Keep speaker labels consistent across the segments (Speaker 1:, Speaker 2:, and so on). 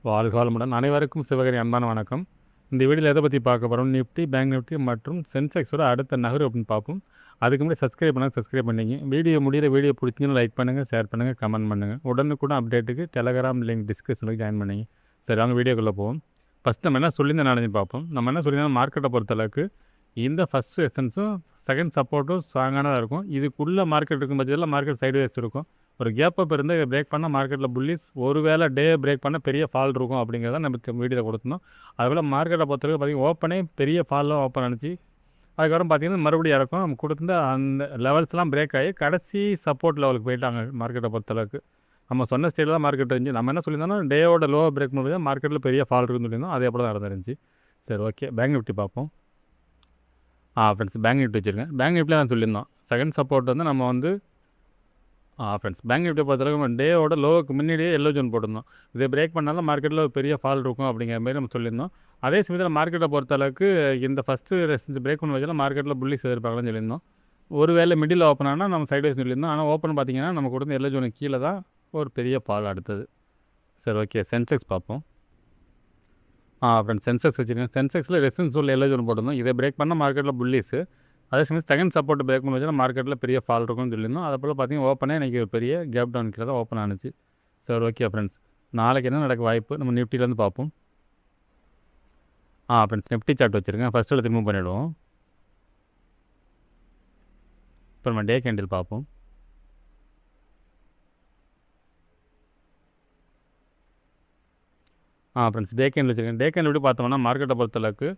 Speaker 1: வாழ்க வளமுடன். அனைவருக்கும் சிவகரி அன்பான வணக்கம். இந்த வீடியோவில் எதை பற்றி பார்க்க போகிறோம், நிஃப்டி பேங்க் நிஃப்டி மற்றும் சென்செக்ஸோட அடுத்த நகர் அப்படின்னு பார்ப்போம். அதுக்கு முன்னாடி சப்ஸ்கிரைப் பண்ணிங்க. வீடியோ பிடிச்சிங்கன்னா லைக் பண்ணுங்கள், ஷேர் பண்ணுங்கள், கமெண்ட் பண்ணுங்கள். உடனுக்குடன் அப்டேட்டுக்கு டெலகிராம் லிங்க் டிஸ்கிரிப்ஷனுக்கு ஜாயின் பண்ணிங்க. சரி, அவங்க வீடியோக்குள்ளே போவோம். ஃபஸ்ட் நம்ம என்ன சொல்லியிருந்தேன் நாளைக்கு பார்ப்போம். நம்ம என்ன சொல்லியிருந்தோம், மார்க்கெட்டை பொறுத்தளவுக்கு இந்த ஃபஸ்ட் ரெசிஸ்டன்ஸும் செகண்ட் சப்போர்ட்டும் ஸ்ட்ராங்கானதாக இருக்கும். இதுக்குள்ளே மார்க்கெட் இருக்கும் பட்சத்தில் மார்க்கெட் சைடு வேஸ் இருக்கும். ஒரு கேப் அப் இருந்து பிரேக் பண்ணால் மார்க்கெட்டில் புல்லிஸ், ஒரு வேளை டே பிரேக் பண்ணால் பெரிய ஃபால் இருக்கும் அப்படிங்கிறத நம்ம வீடியோவில் கொடுத்துருந்தோம். அதுபோல் மார்க்கெட்டை பொறுத்தவரைக்கும் பார்த்திங்கன்னா ஓப்பனே பெரிய ஃபால்லாம் ஓப்பன் அனுப்பிச்சு அதுக்கப்புறம் பார்த்திங்கன்னா மறுபடியும் இறக்கும். நம்ம கொடுத்துருந்த அந்த லெவல்ஸ்லாம் பிரேக் ஆகி கடைசி சப்போர்ட் லெவலுக்கு போயிட்டாங்க. மார்க்கெட்டை பொறுத்தளவுக்கு நம்ம சொன்ன ஸ்டேட்டில் தான் மார்க்கெட் இருந்துச்சு. நம்ம என்ன சொல்லியிருந்தோம்னா டேயோட லோவை பிரேக் பண்ணுறது மார்க்கெட்டில் பெரிய ஃபால் இருக்குன்னு சொல்லியிருந்தோம். அதே போல் தான் நடந்துருந்துச்சு. சரி, ஓகே, பேங்க் நிஃப்டி பார்ப்போம். ஃப்ரெண்ட்ஸ், பேங்க் நிஃப்டி வச்சுருக்கேன். பேங்க் நிஃப்டியில் தான் சொல்லியிருந்தோம் செகண்ட் சப்போர்ட் வந்து நம்ம வந்து ஃப்ரெண்ட்ஸ் பேங்க் நிஃப்டி பொறுத்தளவுக்கு நம்ம டேயோட லோவுக்கு முன்னாடியே எல்லோ ஜோன் போட்டிருந்தோம். இதை பிரேக் பண்ணாலும் மார்க்கெட்டில் ஒரு பெரிய ஃபால் இருக்கும் அப்படிங்கிற மாதிரி நம்ம சொல்லியிருந்தோம். அதே சமயத்தில் மார்க்கெட்டை பொறுத்தளவுக்கு இந்த ஃபஸ்ட்டு ரெசிஸ்டன்ஸ் பிரேக் பண்ண வச்சாலும் மார்க்கெட்டில் புல்லிஸ் எதிர்பார்க்கலாம்னு சொல்லியிருந்தோம். ஒரு வேளை மிடில் ஓப்பன் ஆனால் நம்ம சைட்வைஸ் சொல்லியிருந்தோம். ஆனால் ஓப்பன் பார்த்திங்கன்னா நம்ம கொடுத்த எல்லோ ஜோனுக்கு கீழே தான் ஒரு பெரிய ஃபால் அடுத்தது. சரி, ஓகே, சென்செக்ஸ் பார்ப்போம். ஃப்ரெண்ட்ஸ், சென்செக்ஸ் வச்சுருக்கேன். சென்செக்ஸில் ரெசிஸ்டன்ஸ் உள்ள எல்லோ ஜோன் போட்டிருந்தோம். இதை பிரேக் பண்ணால் மார்க்கெட்டில் புல்லிஸு, அதே சமயம் செகண்ட் சப்போர்ட் பிரேக் பண்ணி வச்சுன்னா மார்க்கெட்டில் பெரிய ஃபால் இருக்கும்னு சொல்லியிருந்தோம். அதை போல் பார்த்திங்கன்னா ஓப்பனே இன்றைக்கி ஒரு பெரிய கேப் டவுன் கீழே தான் ஓப்பன் ஆனிச்சு. சரி, ஓகே ஃப்ரெண்ட்ஸ், நாளைக்கு என்ன நடக்க வாய்ப்பு நம்ம நிஃப்டிலேருந்து பார்ப்போம். ஃப்ரெண்ட்ஸ், நிஃப்டி சார்ட் வச்சுருக்கேன். ஃபஸ்ட்டில் திரும்ப பண்ணிவிடுவோம். இப்போ நம்ம டே கேண்டில் பார்ப்போம். ஃப்ரெண்ட்ஸ், டே கேண்டில் வச்சுருக்கேன். டே கேண்டில் எப்படி பார்த்தோம்னா மார்க்கெட்டை பொறுத்தளவுக்கு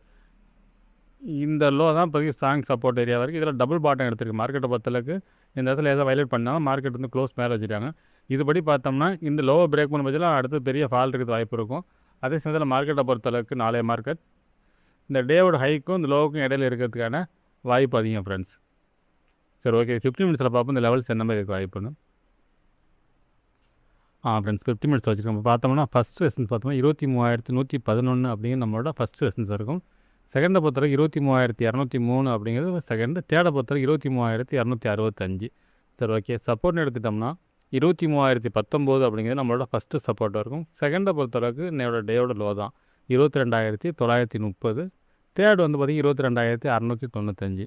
Speaker 1: இந்த லோ தான் இப்போதைக்கு ஸ்ட்ராங் சப்போர்ட் ஏரியா வரைக்கும். இதில் டபுள் பாட்டம் எடுத்துருக்கு. மார்க்கெட்டை பொறுத்தளவுக்கு இந்த இடத்துல ஏதாவது வயலேட் பண்ணாலும் மார்க்கெட் வந்து க்ளோஸ் மேலே வச்சுட்டாங்க. இதுபடி பார்த்தோம்னா இந்த லோவை பிரேக் பண்ண பட்சத்தில் அடுத்து பெரிய ஃபால் இருக்கிறது வாய்ப்பு இருக்கும். அதே சமயத்தில் மார்க்கெட்டை பொறுத்தளவுக்கு நாளைய மார்க்கெட் இந்த டேவோட ஹைக்கும் இந்த லோவுக்கும் இடையில இருக்கிறதுக்கான வாய்ப்பு அதிகம் ஃப்ரெண்ட்ஸ். சரி, ஓகே, 15 மினிட்ஸில் பார்ப்போம் இந்த லெவல்ஸ் என்ன மாதிரி இருக்க வாய்ப்புன்னு. ஃப்ரெண்ட்ஸ், 50 மினிட்ஸ் வச்சுருக்கோம். பார்த்தோம்னா ஃபஸ்ட் ரெசிஸ்டன்ஸ் பார்த்தோம்னா 23,111 அப்படிங்கிற நம்மளோட ஃபஸ்ட் ரெசிஸ்டன்ஸ் இருக்கும். செகண்டை பொறுத்தவரைக்கும் 23,203 அப்படிங்கிறது செகண்டு. தேர்டை பொறுத்தவரைக்கும் 23,265. சரி, ஓகே, சப்போர்ட்னு எடுத்துட்டோம்னா 23,019 அப்படிங்கிறது நம்மளோட ஃபஸ்ட்டு சப்போர்ட்டாக இருக்கும். செகண்டை பொறுத்தளவுக்கு என்னோட டேயோட லோ தான் 22,930. தேர்டு வந்து பார்த்திங்கன்னா 22,695.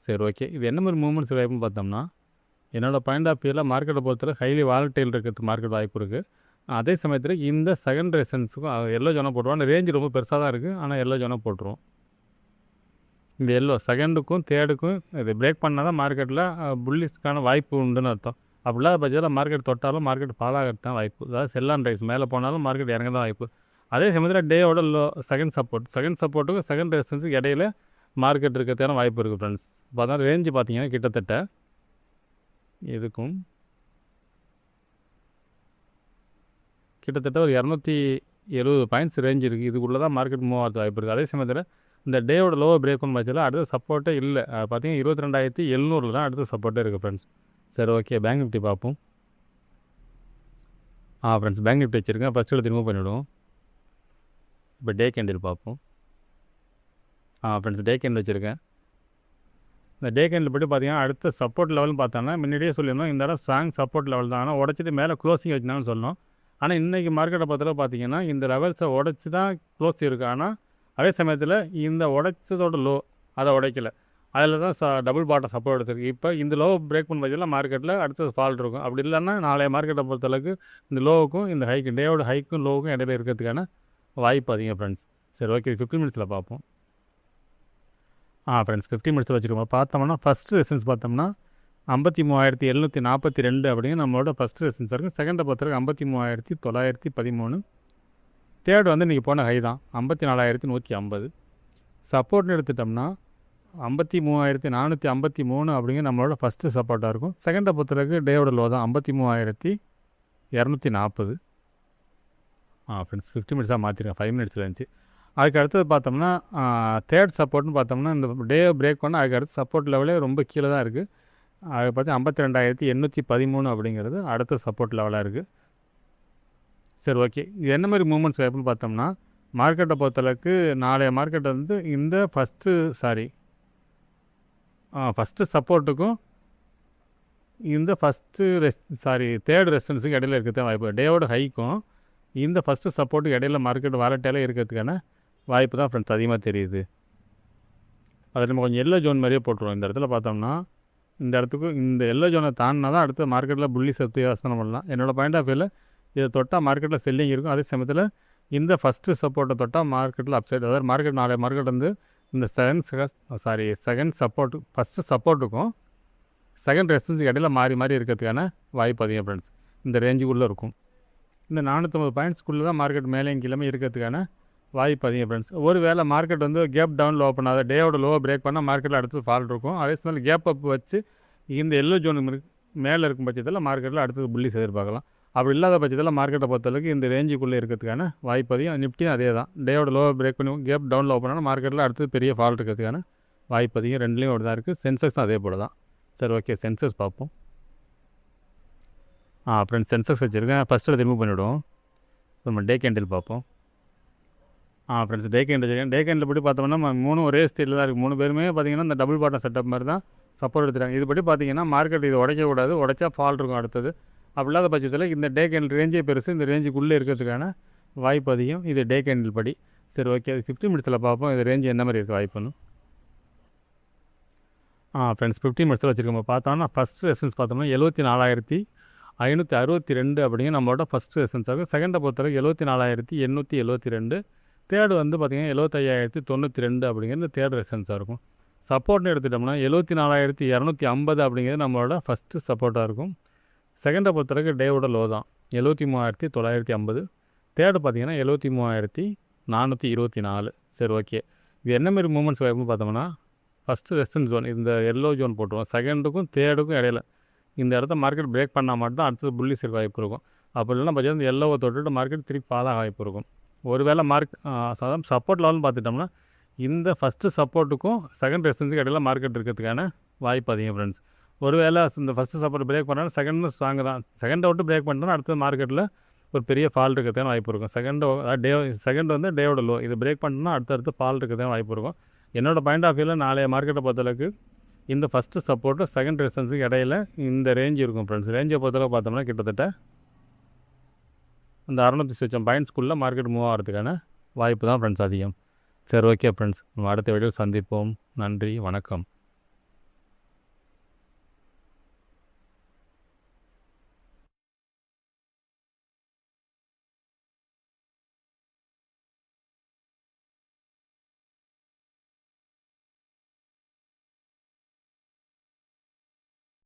Speaker 1: சரி, ஓகே, இது என்ன மாதிரி மூவ்மெண்ட்ஸ் வாய்ப்புன்னு பார்த்தோம்னா என்னோடய பாயிண்ட் ஆஃப் வியூவில் மார்க்கெட்டை பொறுத்தவரை ஹைலி வாலட்டைல் இருக்கிறது மார்க்கெட் வாய்ப்பு இருக்குது. அதே சமயத்தில் இந்த செகண்ட் ரெசிஸ்டன்ஸுக்கும் எல்லோ ஜோனாக போட்டுருவோம். ரேஞ்சு ரொம்ப பெருசாக தான் இருக்குது, ஆனால் எல்லோ ஜோனாக போட்டுருவோம். இந்த எல்லோ செகண்டுக்கும் தேர்டுக்கும் இது பிரேக் பண்ணால் தான் மார்க்கெட்டில் புல்லிஸ்க்கான வாய்ப்பு உண்டுன்னு அர்த்தம். அப்படிலாம் பட்சத்தில் மார்க்கெட் தொட்டாலும் மார்க்கெட் பாலாகிறது தான் வாய்ப்பு. அதாவது செல் அண்ட் ரைஸ் மேலே போனாலும் மார்க்கெட் இறங்க தான் வாய்ப்பு. அதே சமயத்தில் டேயோட லோ செகண்ட் சப்போர்ட்டுக்கும் செகண்ட் ரெசிஸ்டன்ஸுக்கு இடையில மார்க்கெட் இருக்கிறதுக்கான வாய்ப்பு இருக்குது ஃப்ரெண்ட்ஸ். இப்போ அதான் ரேஞ்சு பார்த்தீங்கன்னா கிட்டத்தட்ட ஒரு 270 பாயிண்ட்ஸ் ரேஞ்ச் இருக்குது. இதுக்குள்ளே தான் மார்க்கெட் மூவ் ஆகிறது வாய்ப்பு இருக்குது. அதே சமயத்தில் இந்த டேயோட லோவை பிரேக் பண்ண பட்சத்தில் அடுத்த சப்போர்ட்டே இல்லை. பார்த்தீங்கன்னா 22,700 தான் அடுத்த சப்போர்ட்டே இருக்குது ஃப்ரெண்ட்ஸ். சரி, ஓகே, பேங்க் நிஃப்டி பார்ப்போம். ஃப்ரெண்ட்ஸ், பேங்க் நிஃப்டி வச்சுருக்கேன். ஃபஸ்ட்டு ரிமூவ் பண்ணிவிடுவோம். இப்போ டே கேண்டில் பார்ப்போம். ஃப்ரெண்ட்ஸ், டே கேண்டில் வச்சுருக்கேன். இந்த டே கேண்டில் பற்றி பார்த்தீங்கன்னா அடுத்த சப்போர்ட் லெவல்னு பார்த்தோன்னா முன்னாடியே சொல்லியிருந்தோம் இந்த இடம் ஸ்ட்ராங் சப்போர்ட் லெவல் தான். ஆனால் உடச்சிட்டு மேலே க்ளோசிங் வச்சுனான்னு சொன்னோம். ஆனால் இன்றைக்கி மார்க்கெட்டை பொறுத்தவரை பார்த்தீங்கன்னா இந்த லெவல்ஸை உடச்சி தான் க்ளோஸ் இருக்குது. ஆனால் அதே சமயத்தில் இந்த உடைச்சதோட லோ அதை உடைக்கலை. அதில் தான் டபுள் பாட்டம் சப்போர்ட் எடுத்துருக்கு. இப்போ இந்த லோ பிரேக் பண்ண பட்சத்தில் மார்க்கெட்டில் அடுத்தது ஃபால்ட் இருக்கும். அப்படி இல்லைன்னா நாளைய மார்க்கெட்டை பொறுத்தளவுக்கு இந்த லோவுக்கும் இந்த ஹைக்கு டேயோட ஹைக்கும் லோவுக்கும் இடையில இருக்கிறதுக்கான வாய்ப்பு அதிகம் ஃப்ரெண்ட்ஸ். சரி, ஓகே, 15 மினிட்ஸில் பார்ப்போம். ஃப்ரெண்ட்ஸ், 15 மினிட்ஸில் வச்சுருக்கோம். பார்த்தோம்னா ஃபஸ்ட்டு ரெசிஸ்டன்ஸ் பார்த்தோம்னா 53,742 அப்படிங்க நம்மளோட ஃபஸ்ட்டு ரெசிஸ்டன்ஸ் இருக்குது. செகண்டை பொறுத்தவரைக்கும் 53,913. தேர்டு வந்து இன்றைக்கி போன ஹை தான் 54,150. சப்போர்ட்னு எடுத்துட்டோம்னா 53,453 அப்படிங்கிற நம்மளோட ஃபஸ்ட்டு சப்போர்ட்டாக இருக்கும். செகண்டை பொறுத்தவரைக்கும் டேயோட லோ தான் 53,240. ஃப்ரெண்ட்ஸ், 50 மினிட்ஸாக மாற்றிருக்கேன். 5 மினிட்ஸில் இருந்துச்சு. அதுக்கு அடுத்தது பார்த்தோம்னா தேர்ட் சப்போர்ட்னு பார்த்தோம்னா இந்த டே பிரேக் பண்ணால் அதுக்கு அடுத்து சப்போர்ட் லெவலே ரொம்ப கீழே தான் இருக்குது. அது பார்த்து 52,813 அப்படிங்கிறது அடுத்த சப்போர்ட் லெவலாக இருக்குது. சரி, ஓகே, இது என்ன மாதிரி மூவ்மெண்ட்ஸ் வாய்ப்புன்னு பார்த்தோம்னா மார்க்கெட்டை பொறுத்தளவுக்கு நாளைய மார்க்கெட்டை வந்து இந்த ஃபஸ்ட்டு சப்போர்ட்டுக்கும் இந்த தேர்ட் ரெசிஸ்டன்ஸுக்கு இடையில இருக்கிறது வாய்ப்பு. டேவோட ஹைக்கும் இந்த ஃபஸ்ட்டு சப்போர்ட்டுக்கு இடையில மார்க்கெட் வாலட்டைலாக இருக்கிறதுக்கான வாய்ப்பு தான் ஃப்ரெண்ட்ஸ் அதிகமாக தெரியுது. அதை நம்ம கொஞ்சம் எல்லோ ஜோன் மாதிரியே போட்டுருவோம். இந்த இடத்துல பார்த்தோம்னா இந்த இடத்துக்கு இந்த எல்லோ ஜோனை தாண்டினா தான் அடுத்த மார்க்கெட்டில் புள்ளி சத்து யோசனை பண்ணலாம். என்னோடய பாயிண்ட் ஆஃப் வியூவில் இதை தொட்டால் மார்க்கெட்டில் செல்லிங் இருக்கும். அதே சமயத்தில் இந்த ஃபஸ்ட்டு சப்போர்ட்டை தொட்டால் மார்க்கெட்டில் அப்சைட், அதாவது நாளைய மார்க்கெட் வந்து இந்த செகண்ட் சப்போர்ட்டு ஃபஸ்ட்டு சப்போர்ட்டுக்கும் செகண்ட் ரெசிஸ்டன்ஸுக்கு இடையில மாறி இருக்கிறதுக்கான வாய்ப்பு அதிகம் ஃப்ரெண்ட்ஸ். இந்த ரேஞ்சுக்குள்ளே இருக்கும். இந்த 450 பாயிண்ட்ஸ்க்குள்ளே தான் மார்க்கெட் மேலேயும் கீழே இருக்கிறதுக்கான வாய்ப்பு அதிகம் ஃப்ரெண்ட்ஸ். ஒரு வேளை மார்க்கெட் வந்து கேப் டவுனில் ஓப்பன் ஆகுது, டேயோட லோவை பிரேக் பண்ணால் மார்க்கெட்டில் அடுத்து ஃபால் இருக்கும். அதே சமயம் கேப் அப் வச்சு இந்த எல்லோ ஜோன் மேலே இருக்கும் பட்சத்தில் மார்க்கெட்டில் அடுத்தது புள்ளி எதிர்பார்க்கலாம். அப்படி இல்லாத பட்சத்தில் மார்க்கெட்டை பொறுத்தளவுக்கு இந்த ரேஞ்சுக்குள்ளே இருக்கிறதுக்கான வாய்ப்பு அதிகம். நிஃப்டியும் அதே தான், டேயோட லோவை பிரேக் பண்ணி கேப் டவுனில் ஓப்பன் ஆனால் மார்க்கெட்டில் அடுத்தது பெரிய ஃபால் இருக்கிறதுக்கான வாய்ப்பு அதிகம். ரெண்டுலேயும் ஒரு தான் இருக்குது. சென்செக்ஸும் அதே போல் தான். சரி, ஓகே, சென்செக்ஸ் பார்ப்போம். ஃப்ரெண்ட்ஸ், சென்செக்ஸ் வச்சுருக்கேன். ஃபஸ்ட்டு ரிமூவ் பண்ணிவிடுவோம். நம்ம டே கேண்டில் பார்ப்போம். ஃப்ரெண்ட்ஸ், டே கேண்டில் படி பார்த்தோம்னா 3 ஒரே ஸ்டேட்டில் தான் இருக்குது. 3 பேருமே பார்த்திங்கன்னா இந்த டபுள் பாட்டம் செட்டப் மாதிரி தான் சப்போர்ட் எடுத்துட்டாங்க. இதுபடி பார்த்திங்கன்னா மார்க்கெட் இது உடைக்கக்கூடாது, உடைச்சா ஃபால் இருக்கும் அடுத்தது. அப்படி இல்லாத பட்சத்தில் இந்த டே கேண்டில் ரேஞ்சே பெருசு, இந்த ரேஞ்சுக்குள்ளே இருக்கிறதுக்கான வாய்ப்பு அதிகம். இது டே கேண்டில் படி. சரி, ஓகே, 50 மினிட்ஸில் பார்ப்போம் இது ரேஞ்சு எந்த மாதிரி இருக்குது வாய்ப்புன்னு. ஃப்ரெண்ட்ஸ், 50 மினிட்ஸில் வச்சுருக்கோம். பார்த்தோம்னா ஃபஸ்ட் ரெசன்ஸ் பார்த்தோம்னா 74,562 அப்படிங்கிற நம்மளோட ஃபஸ்ட் ரெசன்ஸ் ஆகும். செகண்டை பொறுத்தவரைக்கும் 74,872. தேர்டு வந்து பார்த்திங்கன்னா 75,092 அப்படிங்கிறது தேர்ட் ரெசன்ஸாக இருக்கும். சப்போர்ட்னு எடுத்துட்டோம்னா 74,250 அப்படிங்கிறது நம்மளோட ஃபஸ்ட்டு சப்போர்ட்டாக இருக்கும். செகண்டை பொறுத்தவரைக்கும் டேவோட லோ தான் 73,950. தேர்டு பார்த்திங்கன்னா 73,424. சரி, ஓகே, இது என்ன மாதிரி மூமெண்ட்ஸ் வாய்ப்புன்னு பார்த்தோம்னா ஃபஸ்ட்டு ரெசன்ஸ் ஜோன் இந்த எல்லோ ஜோன் போட்டுருவோம். செகண்டுக்கும் தேர்டுக்கும் இடையில இந்த இடத்த மார்க்கெட் பிரேக் பண்ணால் மட்டும் அடுத்தது புள்ளி சிறு வாய்ப்பு இருக்கும். அப்போ இல்லைன்னா பார்த்தீங்கன்னா இந்த எல்லோவை தொட்டுட்டு மார்க்கெட் திருப்பி பாதாக வாய்ப்பு இருக்கும். ஒருவேளை சப்போர்ட் லெவல்னு பார்த்துட்டோம்னா இந்த ஃபஸ்ட்டு சப்போர்ட்டுக்கும் செகண்ட் ரெசிஸ்டன்ஸுக்கு இடையில மார்க்கெட் இருக்கிறதுக்கான வாய்ப்பு அதிகம் ஃப்ரெண்ட்ஸ். ஒருவேளை இந்த ஃபஸ்ட்டு சப்போர்ட் பிரேக் பண்ணாலும் செகண்டும் ஸ்ட்ராங்கு தான். செகண்டை விட்டு பிரேக் பண்ணிட்டோம்னா அடுத்தது மார்க்கெட்டில் ஒரு பெரிய ஃபால் இருக்கிறதுக்கான வாய்ப்பு இருக்கும். செகண்ட் வந்து டேவோட லோ, இது பிரேக் பண்ணோம்னா அடுத்தடுத்து ஃபால் இருக்கிறதுக்கான வாய்ப்பு இருக்கும். என்னோடய பாயிண்ட் ஆஃப் வியூவில் நாளைய மார்க்கெட்டை பொறுத்தளவுக்கு இந்த ஃபஸ்ட்டு சப்போர்ட்டு செகண்ட் ரெசிஸ்டன்ஸுக்கு இடையில இந்த ரேஞ்சு இருக்கும் ஃப்ரெண்ட்ஸ். ரேஞ்சை பொறுத்தளவு பார்த்தோம்னா கிட்டத்தட்ட இந்த 600 பாயிண்ட்ஸ்க்குள்ளே மார்க்கெட் மூவ் ஆகிறதுக்கான வாய்ப்பு தான் ஃப்ரெண்ட்ஸ் அதிகம். சரி, ஓகே ஃப்ரெண்ட்ஸ், நம்ம அடுத்த வீடியோவில் சந்திப்போம். நன்றி, வணக்கம்.